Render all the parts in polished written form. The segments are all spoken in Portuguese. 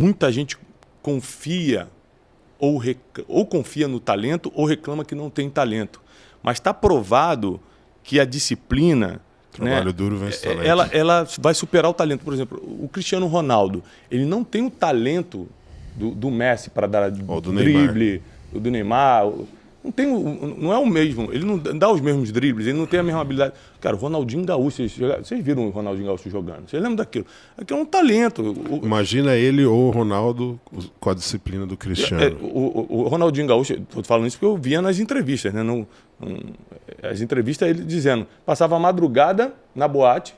Muita gente confia ou confia no talento ou reclama que não tem talento. Mas está provado que a disciplina... Trabalho duro vence talento. Ela vai superar o talento. Por exemplo, o Cristiano Ronaldo, ele não tem o talento do Messi para dar drible, do Neymar. Não é o mesmo. Ele não dá os mesmos dribles, ele não tem a mesma habilidade. Cara, o Ronaldinho Gaúcho, vocês viram o Ronaldinho Gaúcho jogando? Vocês lembram daquilo? Aquilo é um talento. Imagina ele ou o Ronaldo com a disciplina do Cristiano. O Ronaldinho Gaúcho, estou falando isso porque eu via nas entrevistas, né? As entrevistas ele dizendo, passava a madrugada na boate,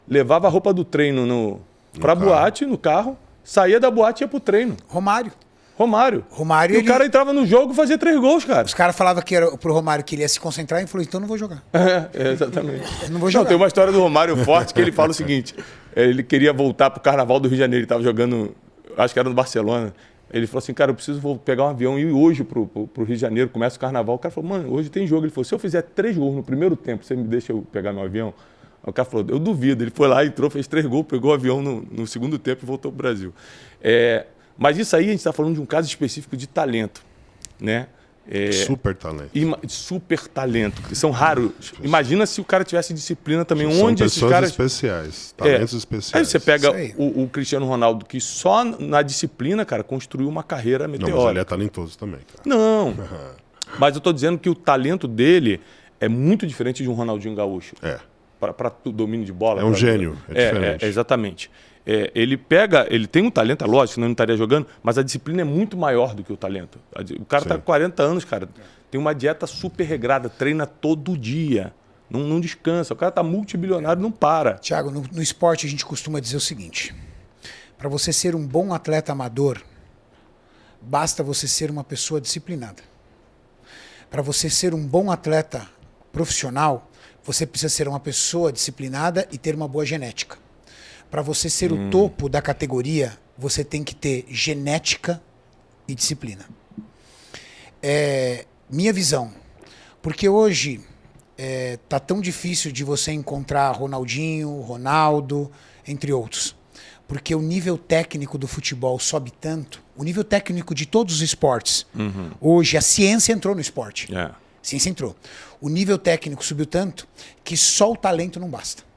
levava a roupa do treino para a boate, no carro, saía da boate e ia pro treino. Romário. E o cara entrava no jogo e fazia 3 gols, cara. Os caras falavam que era pro Romário que ele ia se concentrar e falou, então não vou jogar. Exatamente. Não vou jogar. Tem uma história do Romário forte que ele fala o seguinte, ele queria voltar pro Carnaval do Rio de Janeiro, ele estava jogando, acho que era no Barcelona. Ele falou assim, cara, eu preciso pegar um avião e ir hoje pro Rio de Janeiro, começa o Carnaval. O cara falou, mano, hoje tem jogo. Ele falou, se eu fizer 3 gols no primeiro tempo, você me deixa eu pegar meu avião? O cara falou, eu duvido. Ele foi lá, entrou, fez 3 gols, pegou o avião no segundo tempo e voltou pro Brasil. Mas isso aí a gente está falando de um caso específico de talento, né? Super talento. Super talento, que são raros. Imagina se o cara tivesse disciplina também. São onde esses caras... especiais, talentos especiais. Aí você pega o Cristiano Ronaldo, que só na disciplina, cara, construiu uma carreira meteórica. Não, mas ele é talentoso também, cara. Não, mas eu estou dizendo que o talento dele é muito diferente de um Ronaldinho Gaúcho. Para o domínio de bola. É um gênio, é diferente. Exatamente. Ele tem um talento, é lógico, senão ele não estaria jogando, mas a disciplina é muito maior do que o talento. O cara está com 40 anos, cara, tem uma dieta super regrada, treina todo dia, não descansa. O cara está multibilionário, não para. Thiago, no esporte a gente costuma dizer o seguinte, para você ser um bom atleta amador, basta você ser uma pessoa disciplinada. Para você ser um bom atleta profissional, você precisa ser uma pessoa disciplinada e ter uma boa genética. Para você ser o topo da categoria, você tem que ter genética e disciplina. Minha visão. Porque hoje tá tão difícil de você encontrar Ronaldinho, Ronaldo, entre outros. Porque o nível técnico do futebol sobe tanto, o nível técnico de todos os esportes. Hoje a ciência entrou no esporte. A ciência entrou. O nível técnico subiu tanto que só o talento não basta.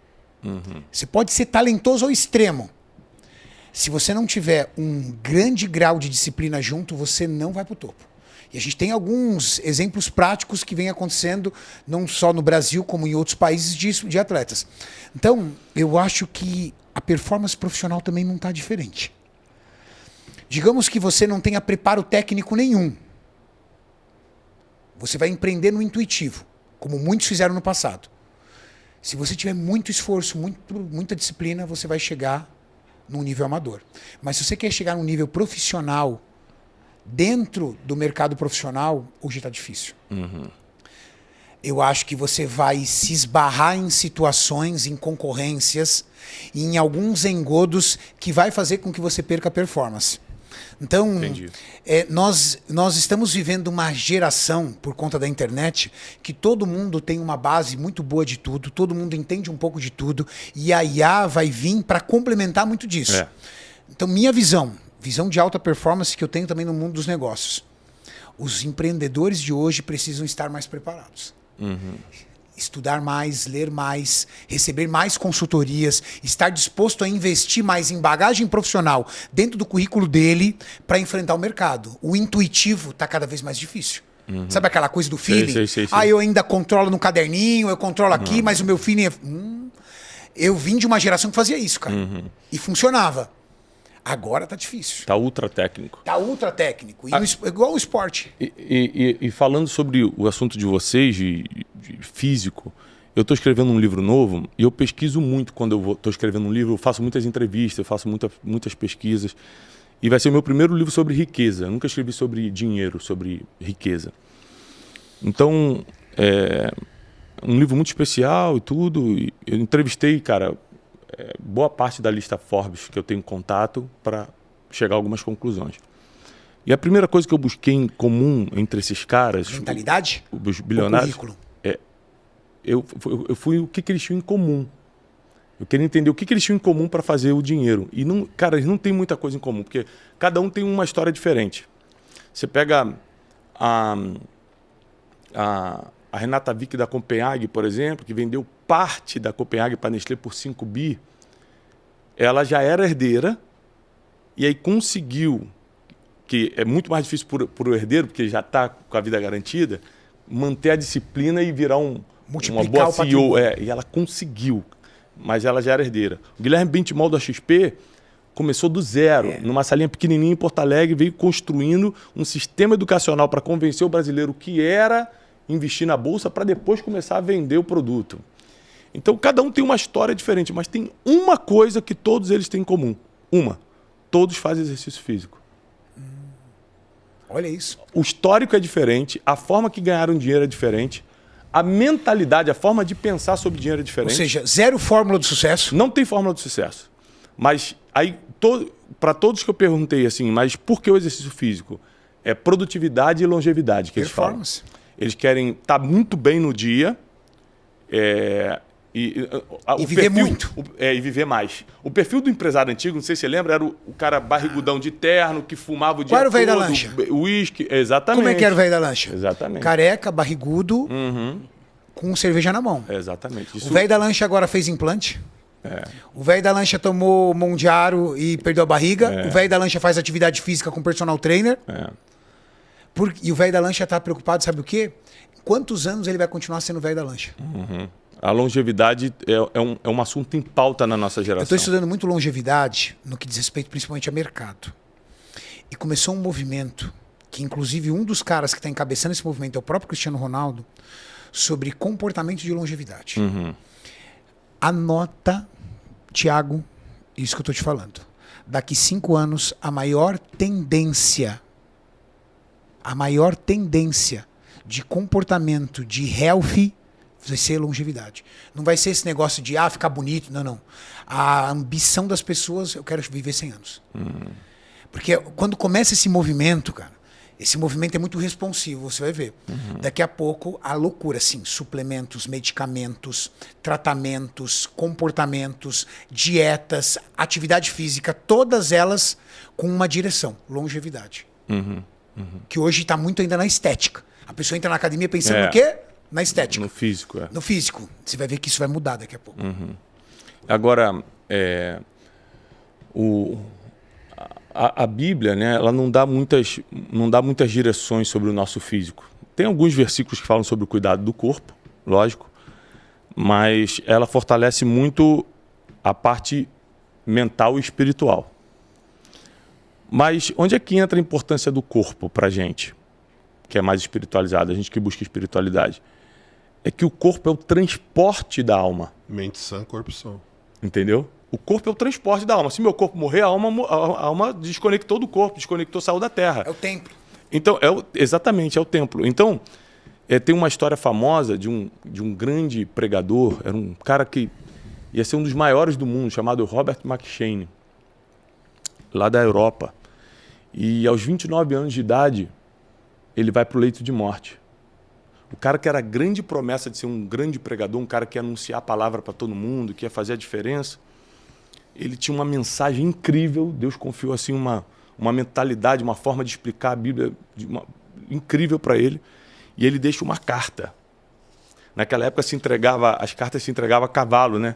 Você pode ser talentoso ao extremo. Se você não tiver um grande grau de disciplina junto, você não vai para o topo. E a gente tem alguns exemplos práticos que vêm acontecendo, não só no Brasil, como em outros países, de atletas. Então, eu acho que a performance profissional também não está diferente. Digamos que você não tenha preparo técnico nenhum. Você vai empreender no intuitivo, como muitos fizeram no passado. Se você tiver muito esforço, muita disciplina, você vai chegar num nível amador. Mas se você quer chegar num nível profissional, dentro do mercado profissional, hoje está difícil. Eu acho que você vai se esbarrar em situações, em concorrências, em alguns engodos que vai fazer com que você perca a performance. Então, nós estamos vivendo uma geração, por conta da internet, que todo mundo tem uma base muito boa de tudo, todo mundo entende um pouco de tudo, e a IA vai vir para complementar muito disso. Então, minha visão de alta performance que eu tenho também no mundo dos negócios. Os empreendedores de hoje precisam estar mais preparados. Estudar mais, ler mais, receber mais consultorias, estar disposto a investir mais em bagagem profissional dentro do currículo dele para enfrentar o mercado. O intuitivo está cada vez mais difícil. Sabe aquela coisa do feeling? Sei. Eu ainda controlo no caderninho, eu controlo aqui, mas o meu feeling é... Eu vim de uma geração que fazia isso, cara. E funcionava. Agora tá difícil. Tá ultra técnico. Tá ultra técnico. Igual o esporte. E falando sobre o assunto de vocês, de físico, eu estou escrevendo um livro novo e eu pesquiso muito quando eu estou escrevendo um livro. Eu faço muitas entrevistas, eu faço muitas pesquisas. E vai ser o meu primeiro livro sobre riqueza. Eu nunca escrevi sobre dinheiro, sobre riqueza. Então, um livro muito especial e tudo. E eu entrevistei, cara... boa parte da lista Forbes que eu tenho contato para chegar a algumas conclusões. E a primeira coisa que eu busquei em comum entre esses caras... Mentalidade? Os bilionários... O currículo? Eu fui o que eles tinham em comum. Eu queria entender o que eles tinham em comum para fazer o dinheiro. E, não, cara, eles não têm muita coisa em comum, porque cada um tem uma história diferente. Você pega a Renata Vick da Copenhague, por exemplo, que vendeu parte da Copenhague para a Nestlé por 5 bi. Ela já era herdeira e aí conseguiu, que é muito mais difícil para o herdeiro, porque já está com a vida garantida, manter a disciplina e virar uma boa CEO. E ela conseguiu, mas ela já era herdeira. O Guilherme Bentimol da XP começou do zero, numa salinha pequenininha em Porto Alegre, veio construindo um sistema educacional para convencer o brasileiro que era investir na bolsa para depois começar a vender o produto. Então, cada um tem uma história diferente, mas tem uma coisa que todos eles têm em comum. Todos fazem exercício físico. Olha isso. O histórico é diferente, a forma que ganharam dinheiro é diferente, a mentalidade, a forma de pensar sobre dinheiro é diferente. Ou seja, zero fórmula de sucesso. Não tem fórmula de sucesso. Mas aí, para todos que eu perguntei assim, mas por que o exercício físico? É produtividade e longevidade que eles falam. Eles querem estar muito bem no dia e viver muito. E viver mais. O perfil do empresário antigo, não sei se você lembra, era o cara barrigudão de terno, que fumava o dia todo. Qual era o velho da lancha? Uísque, exatamente. Como é que era o velho da lancha? Exatamente. Careca, barrigudo, com cerveja na mão. Exatamente. O velho da lancha agora fez implante. O velho da lancha tomou Mondiaro e perdeu a barriga. O velho da lancha faz atividade física com personal trainer. E o velho da lancha está preocupado, sabe o quê? Quantos anos ele vai continuar sendo velho da lancha? A longevidade é um assunto em pauta na nossa geração. Eu estou estudando muito longevidade no que diz respeito principalmente a mercado. E começou um movimento, que inclusive um dos caras que está encabeçando esse movimento é o próprio Cristiano Ronaldo, sobre comportamento de longevidade. Anota, Thiago, isso que eu estou te falando. Daqui 5 anos, a maior tendência de comportamento de healthy vai ser longevidade. Não vai ser esse negócio de ficar bonito, não. A ambição das pessoas, eu quero viver 100 anos. Porque quando começa esse movimento, cara, esse movimento é muito responsivo, você vai ver. Daqui a pouco, a loucura, sim, suplementos, medicamentos, tratamentos, comportamentos, dietas, atividade física, todas elas com uma direção, longevidade. Que hoje está muito ainda na estética. A pessoa entra na academia pensando no quê? Na estética. No físico, No físico. Você vai ver que isso vai mudar daqui a pouco. Agora, a Bíblia, né, ela não dá muitas direções sobre o nosso físico. Tem alguns versículos que falam sobre o cuidado do corpo, lógico, mas ela fortalece muito a parte mental e espiritual. Mas onde é que entra a importância do corpo para a gente, que é mais espiritualizado, a gente que busca espiritualidade? É que o corpo é o transporte da alma. Mente sã, corpo são. Entendeu? O corpo é o transporte da alma. Se meu corpo morrer, a alma desconectou do corpo, saiu da terra. É o templo. Então, exatamente, é o templo. Então, tem uma história famosa de um grande pregador, era um cara que ia ser um dos maiores do mundo, chamado Robert McCheyne, lá da Europa. E aos 29 anos de idade, ele vai para o leito de morte. O cara que era a grande promessa de ser um grande pregador, um cara que ia anunciar a palavra para todo mundo, que ia fazer a diferença, ele tinha uma mensagem incrível. Deus confiou assim uma mentalidade, uma forma de explicar a Bíblia incrível para ele. E ele deixa uma carta. Naquela época as cartas se entregavam a cavalo, né?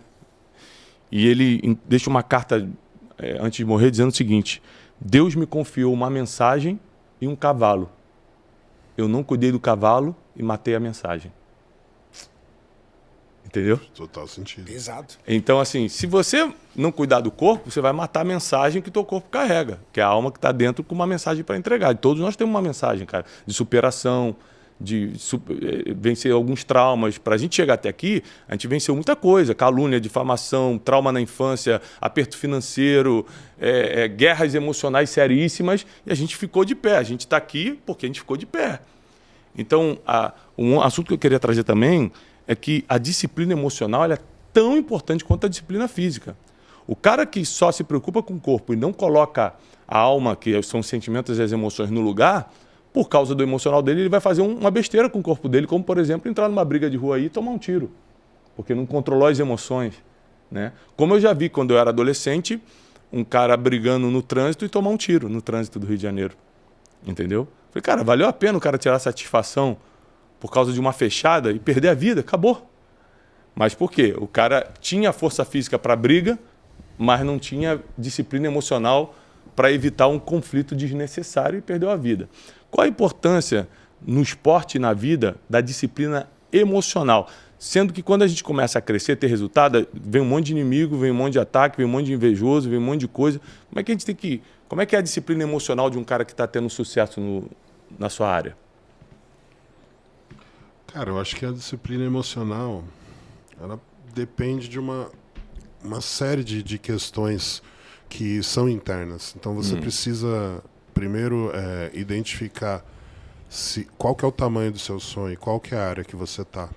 E ele deixa uma carta antes de morrer dizendo o seguinte: Deus me confiou uma mensagem e um cavalo. Eu não cuidei do cavalo e matei a mensagem. Entendeu? Total sentido. Pesado. Então, assim, se você não cuidar do corpo, você vai matar a mensagem que o teu corpo carrega, que é a alma que está dentro com uma mensagem para entregar. E todos nós temos uma mensagem, cara, de superação, de vencer alguns traumas. Para a gente chegar até aqui, a gente venceu muita coisa: calúnia, difamação, trauma na infância, aperto financeiro, guerras emocionais seríssimas, e a gente ficou de pé. A gente está aqui porque a gente ficou de pé. Então, um assunto que eu queria trazer também é que a disciplina emocional ela é tão importante quanto a disciplina física. O cara que só se preocupa com o corpo e não coloca a alma, que são os sentimentos e as emoções, no lugar, por causa do emocional dele, ele vai fazer uma besteira com o corpo dele, como, por exemplo, entrar numa briga de rua aí e tomar um tiro, porque não controlou as emoções. né? Como eu já vi quando eu era adolescente, um cara brigando no trânsito e tomar um tiro no trânsito do Rio de Janeiro. Entendeu? Falei, cara, valeu a pena o cara tirar satisfação por causa de uma fechada e perder a vida? Acabou. Mas por quê? O cara tinha força física para briga, mas não tinha disciplina emocional para evitar um conflito desnecessário e perdeu a vida. Qual a importância no esporte e na vida da disciplina emocional? Sendo que quando a gente começa a crescer, ter resultado, vem um monte de inimigo, vem um monte de ataque, vem um monte de invejoso, vem um monte de coisa. Como é que a gente tem que... Como é que é a disciplina emocional de um cara que está tendo sucesso na sua área? Cara, eu acho que a disciplina emocional, ela depende de uma série de questões que são internas. Então você precisa, primeiro, identificar qual que é o tamanho do seu sonho, qual que é a área que você está.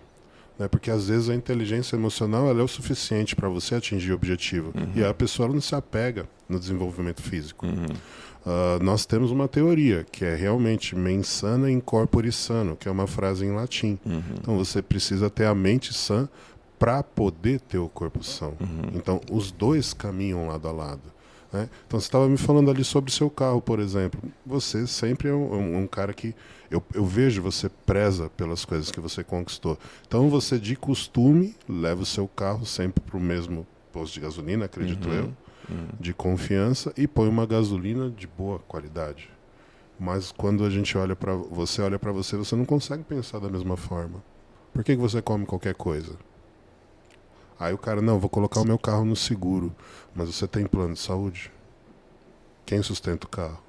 Né? Porque às vezes a inteligência emocional ela é o suficiente para você atingir o objetivo. E a pessoa não se apega no desenvolvimento físico. Nós temos uma teoria que é realmente mens sana in corpore sano, que é uma frase em latim. Então você precisa ter a mente sã para poder ter o corpo são. Então os dois caminham lado a lado. Né? Então você estava me falando ali sobre o seu carro, por exemplo. Você sempre é um cara que eu vejo você preza pelas coisas que você conquistou. Então você de costume leva o seu carro sempre para o mesmo posto de gasolina, acredito eu, de confiança, e põe uma gasolina de boa qualidade. Mas quando a gente olha para você, você não consegue pensar da mesma forma. Por que você come qualquer coisa? Aí o cara, não, vou colocar o meu carro no seguro. Mas você tem plano de saúde? Quem sustenta o carro?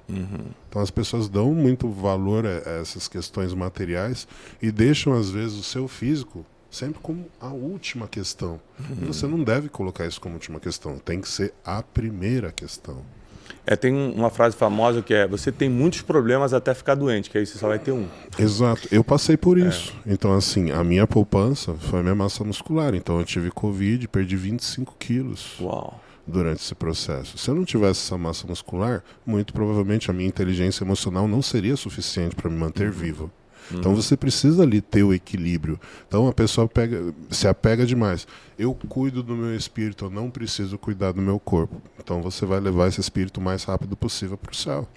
Então as pessoas dão muito valor a essas questões materiais e deixam, às vezes, o seu físico sempre como a última questão. E você não deve colocar isso como última questão. Tem que ser a primeira questão. Tem uma frase famosa que é: você tem muitos problemas até ficar doente, que aí você só vai ter um. Exato. Eu passei por isso. Então, assim, a minha poupança foi a minha massa muscular. Então, eu tive Covid, perdi 25 quilos. Uau. Durante esse processo. Se eu não tivesse essa massa muscular, muito provavelmente a minha inteligência emocional não seria suficiente para me manter vivo. Então você precisa ali ter o equilíbrio. Então a pessoa se apega demais. Eu cuido do meu espírito, eu não preciso cuidar do meu corpo. Então você vai levar esse espírito o mais rápido possível para o céu.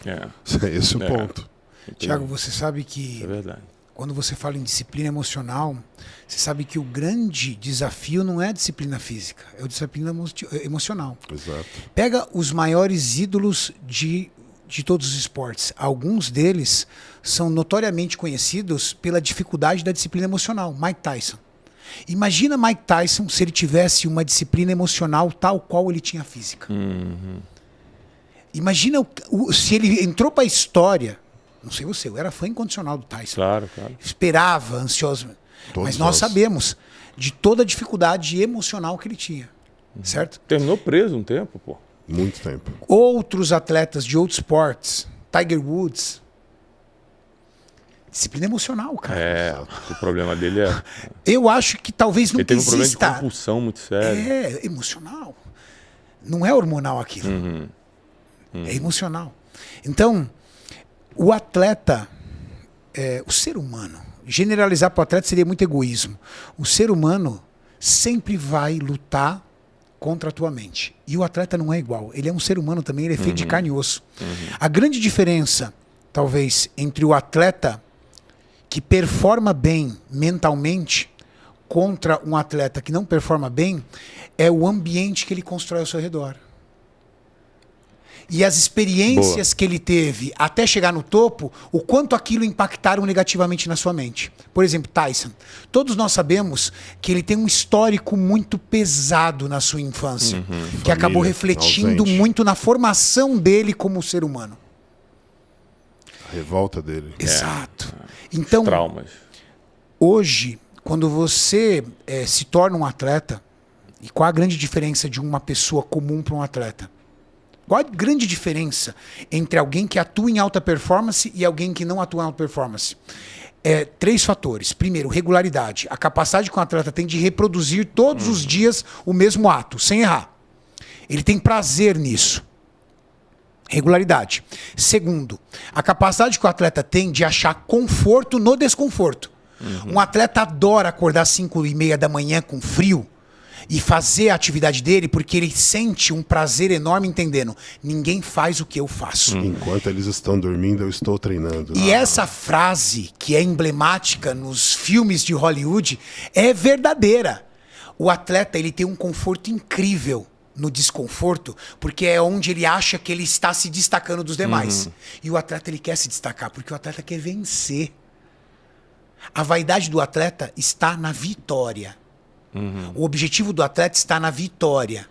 Esse é o ponto. Tiago, você sabe que é verdade. Quando você fala em disciplina emocional, você sabe que o grande desafio não é a disciplina física, é a disciplina emocional. Exato. Pega os maiores ídolos de todos os esportes. Alguns deles são notoriamente conhecidos pela dificuldade da disciplina emocional. Mike Tyson. Imagina Mike Tyson se ele tivesse uma disciplina emocional tal qual ele tinha física. Imagina se ele entrou para a história. Não sei você, eu era fã incondicional do Tyson. Claro, claro. Esperava, ansioso. Mas nós sabemos de toda a dificuldade emocional que ele tinha. Certo? Terminou preso um tempo, pô. Muito tempo. Outros atletas de outros esportes, Tiger Woods. Disciplina emocional, cara. O problema dele é... Eu acho que talvez não ele teve um problema exista... de compulsão muito sério. É emocional. Não é hormonal aquilo. É emocional. Então, o atleta, o ser humano, generalizar para o atleta seria muito egoísmo. O ser humano sempre vai lutar contra a tua mente. E o atleta não é igual. Ele é um ser humano também, ele é feito de carne e osso. A grande diferença, talvez, entre o atleta que performa bem mentalmente contra um atleta que não performa bem é o ambiente que ele constrói ao seu redor. E as experiências que ele teve até chegar no topo, o quanto aquilo impactaram negativamente na sua mente. Por exemplo, Tyson. Todos nós sabemos que ele tem um histórico muito pesado na sua infância, que acabou refletindo muito na formação dele como ser humano. A revolta dele. Exato. Então, os traumas. Hoje, quando você se torna um atleta, e qual a grande diferença de uma pessoa comum para um atleta? Qual a grande diferença entre alguém que atua em alta performance e alguém que não atua em alta performance? 3 fatores. Primeiro, regularidade. A capacidade que um atleta tem de reproduzir todos os dias o mesmo ato, sem errar. Ele tem prazer nisso. Regularidade. Segundo, a capacidade que o atleta tem de achar conforto no desconforto. Um atleta adora acordar às 5:30 da manhã com frio e fazer a atividade dele porque ele sente um prazer enorme entendendo. Ninguém faz o que eu faço. Enquanto eles estão dormindo, eu estou treinando. E essa frase, que é emblemática nos filmes de Hollywood, é verdadeira. O atleta ele tem um conforto incrível no desconforto, porque é onde ele acha que ele está se destacando dos demais. E o atleta ele quer se destacar, porque o atleta quer vencer. A vaidade do atleta está na vitória. O objetivo do atleta está na vitória.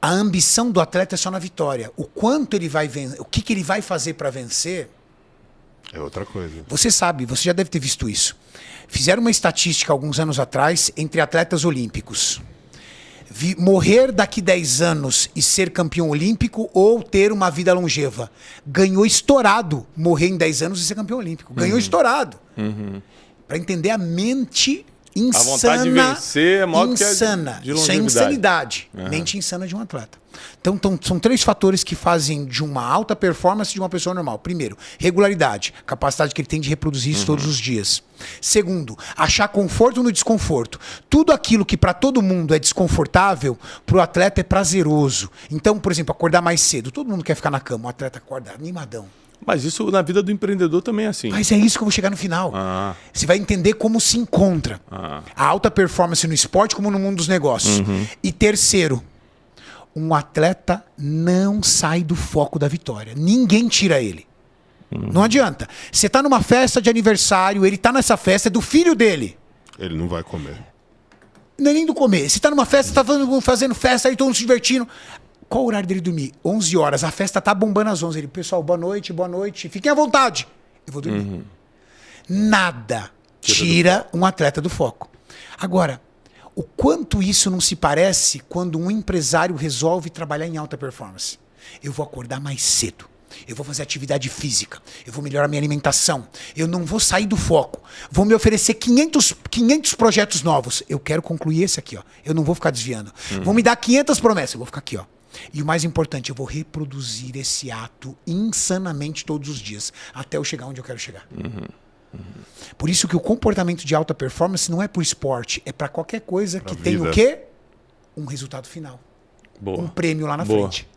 A ambição do atleta é só na vitória. O quanto ele vai vencer, o que ele vai fazer para vencer, é outra coisa. você sabe, você já deve ter visto isso. Fizeram uma estatística alguns anos atrás entre atletas olímpicos. Morrer daqui 10 anos e ser campeão olímpico ou ter uma vida longeva. Ganhou estourado morrer em 10 anos e ser campeão olímpico. Ganhou estourado. Para entender a mente insana. A vontade de vencer é maior que a insana. de Isso é longevidade. insanidade. Mente insana de um atleta. Então, são 3 fatores que fazem de uma alta performance de uma pessoa normal. Primeiro, regularidade. Capacidade que ele tem de reproduzir isso todos os dias. Segundo, achar conforto no desconforto. Tudo aquilo que para todo mundo é desconfortável, para o atleta é prazeroso. Então, por exemplo, acordar mais cedo. Todo mundo quer ficar na cama. O atleta acorda animadão. Mas isso na vida do empreendedor também é assim. Mas é isso que eu vou chegar no final. Você vai entender como se encontra a alta performance no esporte como no mundo dos negócios. E terceiro, um atleta não sai do foco da vitória. Ninguém tira ele. Não adianta. Você tá numa festa de aniversário, ele tá nessa festa, é do filho dele. Ele não vai comer. Não é nem do comer. Você tá numa festa, tá fazendo festa, aí todo mundo se divertindo. Qual o horário dele dormir? 11 horas. A festa tá bombando às 11. Ele, pessoal, boa noite, boa noite. Fiquem à vontade. Eu vou dormir. Nada tira um atleta do foco. Agora, o quanto isso não se parece quando um empresário resolve trabalhar em alta performance? Eu vou acordar mais cedo. Eu vou fazer atividade física. Eu vou melhorar minha alimentação. Eu não vou sair do foco. Vou me oferecer 500 projetos novos. Eu quero concluir esse aqui, ó. Eu não vou ficar desviando. Vão me dar 500 promessas. Eu vou ficar aqui, ó. E o mais importante, eu vou reproduzir esse ato insanamente todos os dias, até eu chegar onde eu quero chegar. Por isso que o comportamento de alta performance não é por esporte, é para qualquer coisa que tenha o quê? Um resultado final. Boa. Um prêmio lá na Boa. frente.